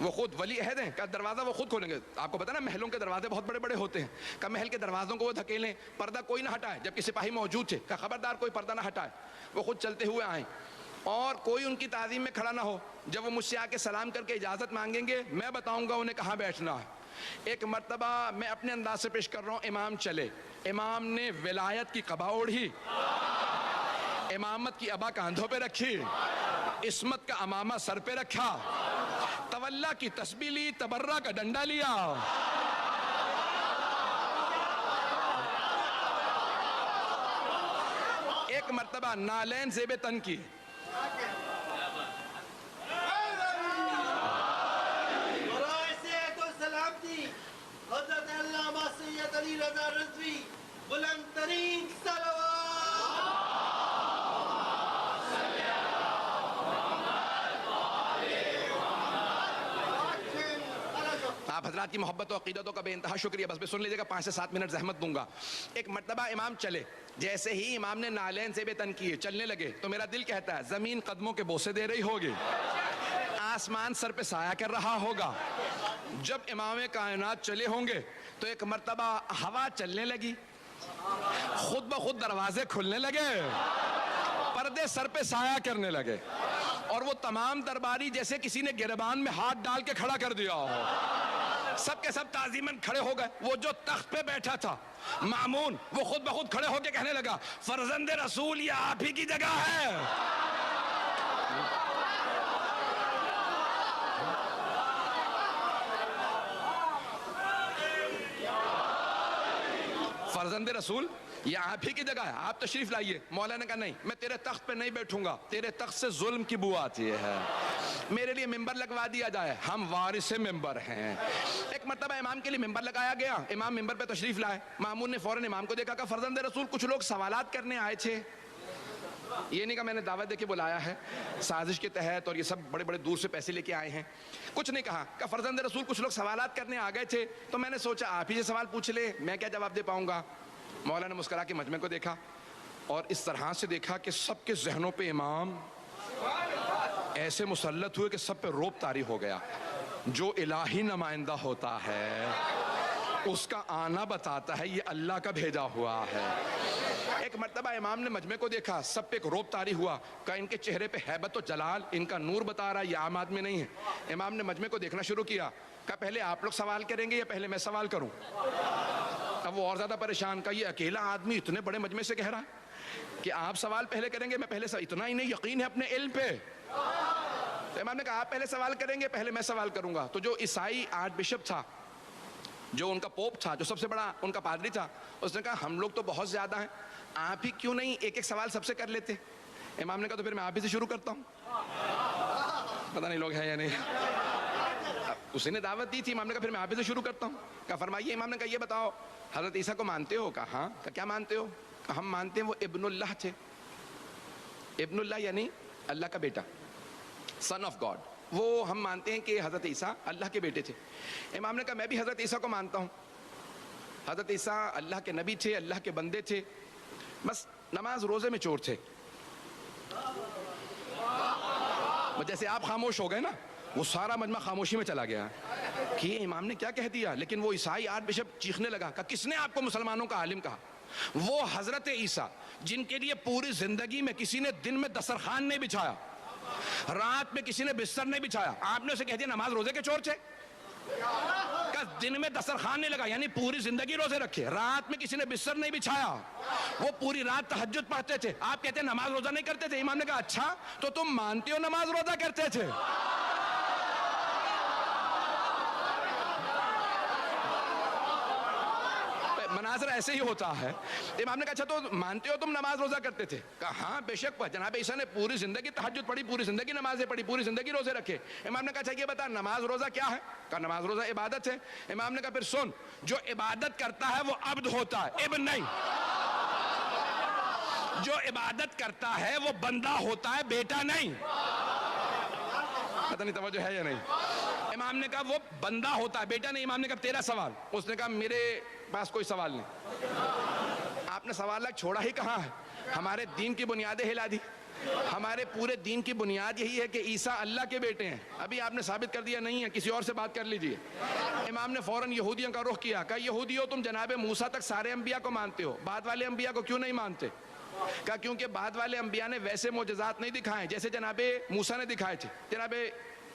وہ خود ولی عہد ہیں کہ دروازہ وہ خود کھولیں گے. آپ کو پتا نا محلوں کے دروازے بہت بڑے بڑے ہوتے ہیں, کہ محل کے دروازوں کو وہ دھکیلیں, پردہ کوئی نہ ہٹائے, جبکہ سپاہی موجود تھے, کہ خبردار کوئی پردہ نہ ہٹائے. وہ خود چلتے ہوئے آئیں اور کوئی ان کی تعظیم میں کھڑا نہ ہو. جب وہ مجھ سے آ کے سلام کر کے اجازت مانگیں گے, میں بتاؤں گا انہیں کہاں بیٹھنا ہے. ایک مرتبہ میں اپنے انداز سے پیش کر رہا ہوں, امام چلے, امام نے ولایت کی قبا اوڑھی, امامت کی ابا کاندھوں پہ رکھی, عصمت کا امامہ سر پہ رکھا, تولا کی تسبیح لی, تبرہ کا ڈنڈا لیا. ایک مرتبہ نالین زیب تن کی, حضرت علامہ سید علی رضا رضوی, بلند ترین آپ حضرات کی محبت و عقیدتوں کا بے انتہا شکریہ. بس سن لیجیے گا, 5 سے 7 منٹ زحمت دوں گا. ایک مرتبہ امام چلے, جیسے ہی امام نے نالین سے بے تن کیے, چلنے لگے, تو میرا دل کہتا ہے زمین قدموں کے بوسے دے رہی ہوگی, آسمان سر پہ سایہ کر رہا ہوگا. جب امام کائنات چلے ہوں گے تو ایک مرتبہ ہوا چلنے لگی, خود بخود دروازے کھلنے لگے, پردے سر پہ سایہ کرنے لگے, اور وہ تمام درباری جیسے کسی نے گریبان میں ہاتھ ڈال کے کھڑا کر دیا ہو, سب کے سب تعظیماً کھڑے ہو گئے. وہ جو تخت پہ بیٹھا تھا مامون, وہ خود بخود کھڑے ہو کے کہنے لگا, فرزند رسول یہ آپ ہی کی جگہ ہے. فرزند رسول یہ آپ ہی کی جگہ ہے, آپ تشریف لائیے. مولا نے کہا نہیں, میں تیرے تخت پہ نہیں بیٹھوں گا, تیرے تخت سے ظلم کی بو آتی ہے, میرے لیے ممبر لگوا دیا جائے, ہم وارث ممبر ہیں. ایک مرتبہ امام کے لیے ممبر لگایا گیا, امام ممبر پہ تشریف لائے. مامون نے فوراً امام کو دیکھا, کہ فرزند رسول کچھ لوگ سوالات کرنے آئے تھے. یہ نہیں کہ میں نے دعوت دے کے بلایا ہے سازش کے تحت, اور یہ سب بڑے بڑے دور سے پیسے لے کے آئے ہیں, کچھ نہیں کہا. کہ فرزند رسول کچھ لوگ سوالات کرنے آ گئے تھے, تو میں نے سوچا آپ ہی سے سوال پوچھ لے, میں کیا جواب دے پاؤں گا. مولا نے مسکرا کے مجمع کو دیکھا, اور اس طرح سے دیکھا کہ سب کے ذہنوں پہ امام ایسے مسلط ہوئے کہ سب پہ روب طاری ہو گیا. جو الہی نمائندہ ہوتا ہے اس کا آنا بتاتا ہے یہ اللہ کا بھیجا ہوا ہے. ایک مرتبہ امام نے مجمع کو دیکھا, سب پہ ایک روب طاری ہوا, کہ ان کے چہرے پہ ہیبت و جلال, ان کا نور بتا رہا ہے یہ عام آدمی نہیں ہے. امام نے مجمع کو دیکھنا شروع کیا, کہ پہلے آپ لوگ سوال کریں گے یا پہلے میں سوال کروں. اب وہ اور زیادہ پریشان, کا یہ اکیلا آدمی اتنے بڑے مجمع سے کہہ رہا ہے کہ آپ سوال پہلے کریں گے, میں پہلے اتنا ہی نہیں یقین ہے اپنے علم پہ. تو امام نے کہا آپ پہلے سوال کریں گے, پہلے میں سوال کروں گا. تو جو عیسائی آرچ بشپ تھا, جو ان کا پوپ تھا, جو سب سے بڑا ان کا پادری تھا, اس نے کہا ہم لوگ تو بہت زیادہ ہیں, آپ ہی کیوں نہیں ایک ایک سوال سب سے کر لیتے. امام نے کہا تو پھر میں آپ ہی سے شروع کرتا ہوں. پتہ نہیں لوگ ہیں یا نہیں, اسی نے دعوت دی تھی. امام نے کہا پھر میں آپ ہی سے شروع کرتا ہوں. کہا فرمائیے. امام نے کہا یہ بتاؤ حضرت عیسیٰ کو مانتے ہو؟ کہا ہاں. کہا کیا مانتے ہو؟ کہا ہم مانتے ہیں وہ ابن اللہ تھے. ابن اللہ یعنی اللہ کا بیٹا, سن آف گاڈ. وہ ہم مانتے ہیں کہ حضرت عیسیٰ اللہ کے بیٹے تھے. امام نے کہا میں بھی حضرت عیسیٰ کو مانتا ہوں. حضرت عیسیٰ اللہ کے نبی تھے, اللہ کے بندے تھے, بس نماز روزے میں چور تھے. جیسے آپ خاموش ہو گئے نا, وہ سارا مجمع خاموشی میں چلا گیا کہ یہ امام نے کیا کہہ دیا. لیکن وہ عیسائی آرچ بشپ چیخنے لگا کہ کس نے آپ کو مسلمانوں کا عالم کہا؟ وہ حضرت عیسیٰ جن کے لیے پوری زندگی میں کسی نے دن میں دسترخوان نہیں بچھایا, رات میں کسی نے بستر نہیں بچھایا, آپ نے اسے کہہ دیا نماز روزے کے چور تھے. کہ دن میں دسترخوان نہیں لگا یعنی پوری زندگی روزے رکھے, رات میں کسی نے بستر نہیں بچھایا, وہ پوری رات تہجد پڑھتے تھے, آپ کہتے ہیں نماز روزہ نہیں کرتے تھے. امام نے کہا اچھا تو تم مانتے ہو نماز روزہ کرتے تھے؟ مناظر ایسے ہی ہوتا ہے. امام نے کہا اچھا تو مانتے ہو تم نماز روزہ کرتے تھے؟ کہا ہاں بے شک, جناب عیسیٰ نے پوری زندگی تہجد پڑھی, پوری زندگی نمازیں پڑھی, پوری زندگی روزے رکھے. امام نے کہا اچھا یہ بتا نماز روزہ کیا ہے؟ کہا نماز روزہ عبادت ہے. امام نے کہا پھر سن, جو عبادت کرتا ہے وہ عبد ہوتا ہے, ابن نہیں. جو عبادت کرتا ہے وہ بندہ ہوتا ہے, بیٹا نہیں. پتہ نہیں توجہ ہے یا نہیں. امام نے کہا وہ بندہ ہوتا ہے, بیٹا نہیں. امام نے کہا تیرا سوال. اس نے کہا میرے پاس کوئی سوال نہیں. آپ نے سوال چھوڑا ہی کہاں ہے, ہمارے دین کی بنیادیں ہلا دی. ہمارے پورے دین کی بنیاد یہی ہے کہ عیسیٰ اللہ کے بیٹے ہیں. ابھی آپ نے ثابت کر دیا نہیں ہے, کسی اور سے بات کر لیجئے. امام نے فوراً یہودیوں کا رخ کیا, کہا یہودیوں تم جناب موسیٰ تک سارے انبیاء کو مانتے ہو, بعد والے انبیاء کو کیوں نہیں مانتے؟ کہا کیونکہ بعد والے انبیاء نے ویسے معجزات نہیں دکھائے جیسے جناب موسیٰ نے دکھائے تھے. جناب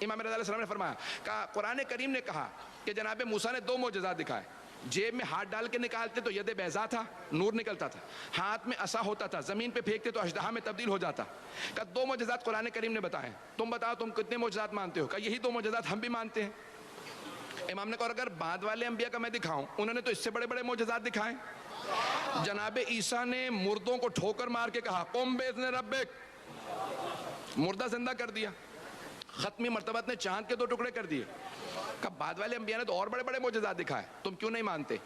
امام رضا علیہ السلام نے فرمایا, کہا قرآن کریم نے کہا کہ جناب موسیٰ نے 2 معجزات دکھائے. جیب میں ہاتھ ڈال کے نکالتے تو ید بیضا تھا, نور نکلتا تھا, ہاتھ میں عصا ہوتا تھا, زمین پہ پھینکتے تو اژدہا میں تبدیل ہو جاتا. کہا 2 معجزات قرآن کریم نے بتائے, تم بتاؤ تم کتنے معجزات مانتے ہو؟ کہا یہی 2 معجزات ہم بھی مانتے ہیں. امام نے کہا اگر بعد والے انبیاء کا میں دکھاؤں, انہوں نے تو اس سے بڑے بڑے معجزات دکھائے. جناب عیسیٰ نے مردوں کو ٹھوکر مار کے کہا قم بإذن ربک, مردہ زندہ کر دیا. ختمی مرتبت نے چاند کے 2 ٹکڑے کر دیے. کہ بعد والے انبیاء نے تو اور بڑے بڑے معجزات دکھائے, تم کیوں نہیں مانتے؟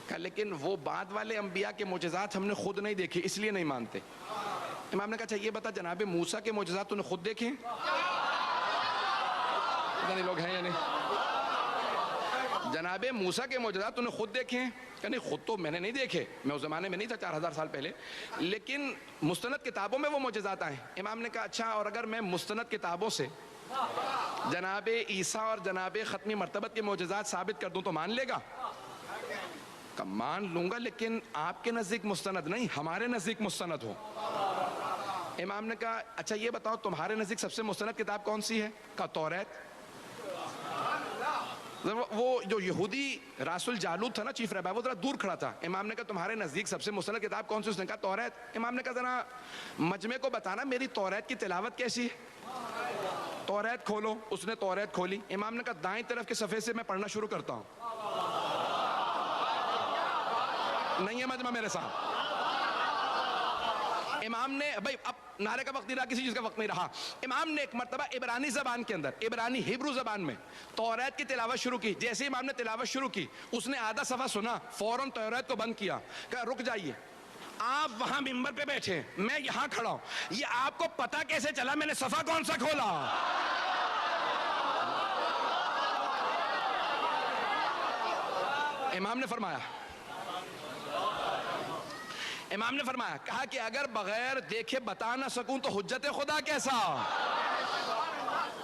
کہ لیکن وہ بعد والے انبیاء کے معجزات ہم نے خود نہیں دیکھے اس لیے نہیں مانتے. امام نے کہا اچھا یہ بتا جناب موسیٰ کے معجزات تو نے خود دیکھے؟ اتنے لوگ ہیں یا نہیں؟ جناب موسیٰ کے معجزات تو نے خود دیکھے ہیں؟ کہ نہیں خود تو میں نے نہیں دیکھے, میں اس زمانے میں نہیں تھا 4000 سال پہلے, لیکن مستند کتابوں میں وہ معجزات آئے. امام نے کہا اچھا اور اگر میں مستند کتابوں سے جناب عیسیٰ اور جناب ختمی مرتبت کے معجزات ثابت کر دوں تو مان لے گا؟ کہ مان لوں گا لیکن آپ کے نزدیک مستند نہیں, ہمارے نزدیک مستند ہو. امام نے کہا اچھا یہ بتاؤ تمہارے نزدیک سب سے مستند کتاب کون سی ہے؟ کہا توریت. وہ جو یہودی راس الجالوت تھا نا, چیف رہبر, وہ ذرا دور کھڑا تھا. امام نے کہا تمہارے نزدیک سب سے مستند کتاب کون سی؟ اس نے کہا توریت. امام نے کہا ذرا مجمع کو بتانا میری توریت کی تلاوت کیسی ہے. توریت کھولو. اس نے توریت کھولی. امام نے کہا دائیں طرف کے صفحے سے میں پڑھنا شروع کرتا ہوں. نہیں ہے مجمع میرے ساتھ. امام نے بھائی اب نعرے کا وقت نہیں رہا, کسی چیز کا وقت نہیں رہا. امام نے ایک مرتبہ عبرانی زبان کے اندر, عبرانی ہیبرو زبان میں توریت کی تلاوت شروع کی. جیسے ہی امام نے تلاوت شروع کی, اس نے آدھا صفحہ سنا, فوراً توریت کو بند کیا. کہا رک جائیے, آپ وہاں ممبر پہ بیٹھے, میں یہاں کھڑا ہوں, یہ آپ کو پتا کیسے چلا میں نے صفحہ کون سا کھولا؟ امام نے فرمایا کہا کہ اگر بغیر دیکھے بتا نہ سکوں تو حجت خدا کیسا؟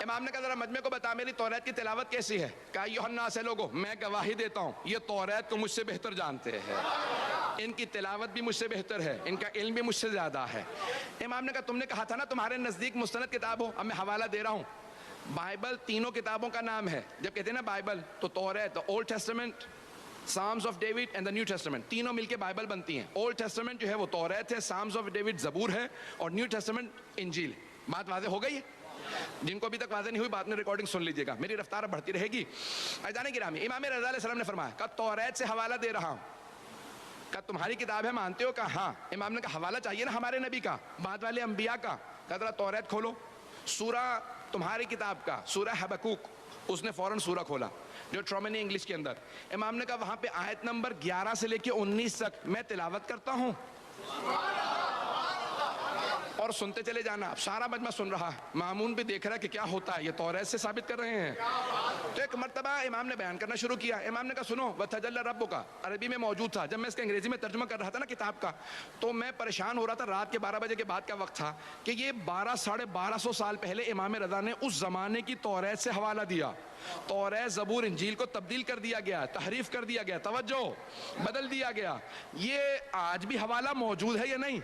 امام نے کہا ذرا مجمع کو بتا میری توریت کی تلاوت کیسی ہے؟ کہا ایھا الناس لوگو, میں گواہی دیتا ہوں یہ توریت کو مجھ سے بہتر جانتے ہیں, ان کی تلاوت بھی مجھ سے بہتر ہے, ان کا علم بھی مجھ سے زیادہ ہے. امام نے کہا تم نے کہا تھا نا تمہارے نزدیک مستند کتاب ہو, اب میں حوالہ دے رہا ہوں. بائبل 3 کتابوں کا نام ہے. جب کہتے ہیں نا بائبل تو توریت, Old Testament, Psalms of David and the New Testament, تینوں مل کے بائبل بنتی ہیں. اولڈ ٹیسٹمنٹ جو ہے وہ توریت ہے, سامز آف ڈیوڈ زبور ہے, اور نیو ٹیسٹمنٹ انجیل. بات واضح ہو گئی ہے؟ جن کو ابھی تک واضح نہیں ہوئی بعد میں ریکارڈنگ سن لیجیے گا, میری رفتار بڑھتی رہے گی. عزیزان گرامی, امام رضا علیہ السلام نے فرمایا کہ توریت سے حوالہ دے رہا ہوں. کہ تمہاری کتاب ہے مانتے ہو؟ کہا ہاں. امام نے کہا حوالہ چاہیے نا ہمارے نبی کا, بعد والے انبیاء کا. کہا ذرا توریت کھولو. سورہ تمہاری کتاب کا سورہ حبقوق, اس نے فوراً سورہ کھولا جو ٹرومنی انگلش کے اندر. امام نے کہا وہاں پہ آیت نمبر 11 سے لے کے 19 تک میں تلاوت کرتا ہوں اور سنتے چلے جانا. اب سارا مجمع سن رہا ہے, مامون بھی دیکھ رہا ہے کہ کیا ہوتا ہے, یہ توریت سے ثابت کر رہے ہیں. تو ایک مرتبہ امام نے بیان کرنا شروع کیا. امام نے کہا سنو, وَتَجَلَّى رَبُّكَ عربی میں موجود تھا. جب میں اس کا انگریزی میں ترجمہ کر رہا تھا نا کتاب کا, تو میں پریشان ہو رہا تھا. رات کے 12 بجے کے بعد کا وقت تھا کہ یہ 1200-1250 سال پہلے امام رضا نے اس زمانے کی توریت سے حوالہ دیا. توریت زبور انجیل کو تبدیل کر دیا گیا, تحریف کر دیا گیا, توجہ بدل دیا گیا. یہ آج بھی حوالہ موجود ہے یا نہیں؟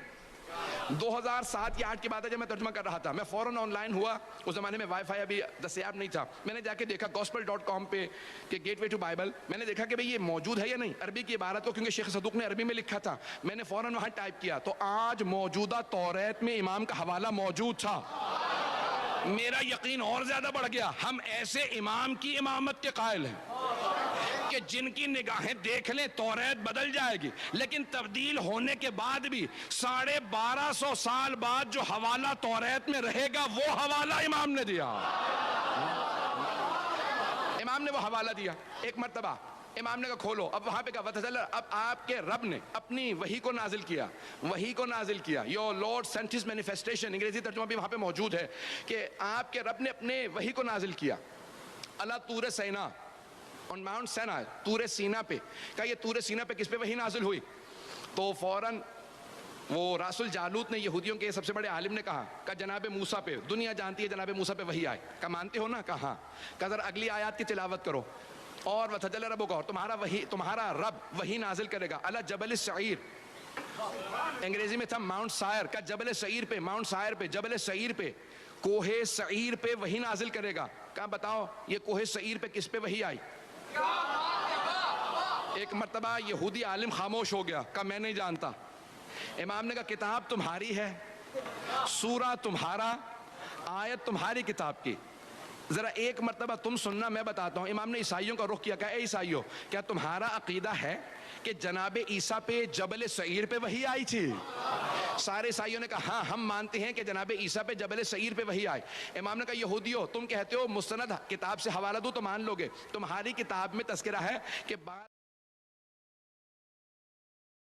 2007 یا 8 کی بات ہے جب میں ترجمہ کر رہا تھا. میں فوراً آن لائن ہوا, اس زمانے میں وائی فائی ابھی دستیاب نہیں تھا. میں نے جا کے دیکھا gospel.com پہ کہ گیٹ وے ٹو بائبل, میں نے دیکھا کہ بھئی یہ موجود ہے یا نہیں. عربی کی عبارت کو کیونکہ شیخ صدوق نے عربی میں لکھا تھا, میں نے فوراً وہاں ٹائپ کیا تو آج موجودہ توریت میں امام کا حوالہ موجود تھا. میرا یقین اور زیادہ بڑھ گیا. ہم ایسے امام کی امامت کے قائل ہیں کہ جن کی نگاہیں دیکھ لیں توریت بدل جائے گی, لیکن تبدیل ہونے کے بعد بھی 1250 سال بعد جو حوالہ توریت میں رہے گا وہ حوالہ امام نے دیا. امام نے وہ حوالہ دیا. ایک مرتبہ امام نے کہا کھولو. اب وہاں پہ کہا وَتَجَلَّى, اب آپ کے رب نے اپنی وحی کو نازل کیا, وحی کو نازل کیا. Your Lord sent his manifestation, انگریزی ترجمہ بھی وہاں پہ موجود ہے کہ آپ کے رب نے اپنے وحی کو نازل کیا. اللہ طور سینا, on Mount Sinai, طور سینا پہ. کہا یہ طور سینا پہ کس پہ وحی نازل ہوئی؟ تو فوراً وہ راسل جالوت نے یہودیوں کے سب سے بڑے عالم نے کہا جناب موسیٰ پہ دنیا جانتی ہے جناب موسیٰ پہ وحی آئے، کہا مانتے ہو نا؟ کہا ہاں۔ کہا ذرا اگلی آیات کی تلاوت کرو، اور وتجل ربک، اور تمہارا رب وحی نازل کرے گا علی جبل السعیر، انگریزی میں تھا ماؤنٹ سائر، کا جبل سعیر پہ، ماؤنٹ سائر پہ، جبل سعیر پہ، کوہ سعیر پہ وحی نازل کرے گا۔ کہا بتاؤ یہ کوہ سعیر پہ کس پہ وحی آئی؟ ایک مرتبہ یہودی عالم خاموش ہو گیا، کہا میں نہیں جانتا۔ امام نے کہا کتاب تمہاری ہے، سورہ تمہارا، آیت تمہاری کتاب کی، ذرا ایک مرتبہ تم سننا، میں بتاتا ہوں۔ امام نے عیسائیوں کا رخ کیا، کہا اے عیسائیوں، کیا تمہارا عقیدہ ہے کہ جناب عیسیٰ پہ جبل سعیر پہ وحی آئی تھی؟ سارے عیسائیوں نے کہا ہاں ہم مانتے ہیں کہ جناب عیسیٰ پہ جبل سعیر پہ وحی آئی۔ امام نے کہا یہودیوں، تم کہتے ہو مستند کتاب سے حوالہ دو تو مان لو گے، تمہاری کتاب میں تذکرہ ہے کہ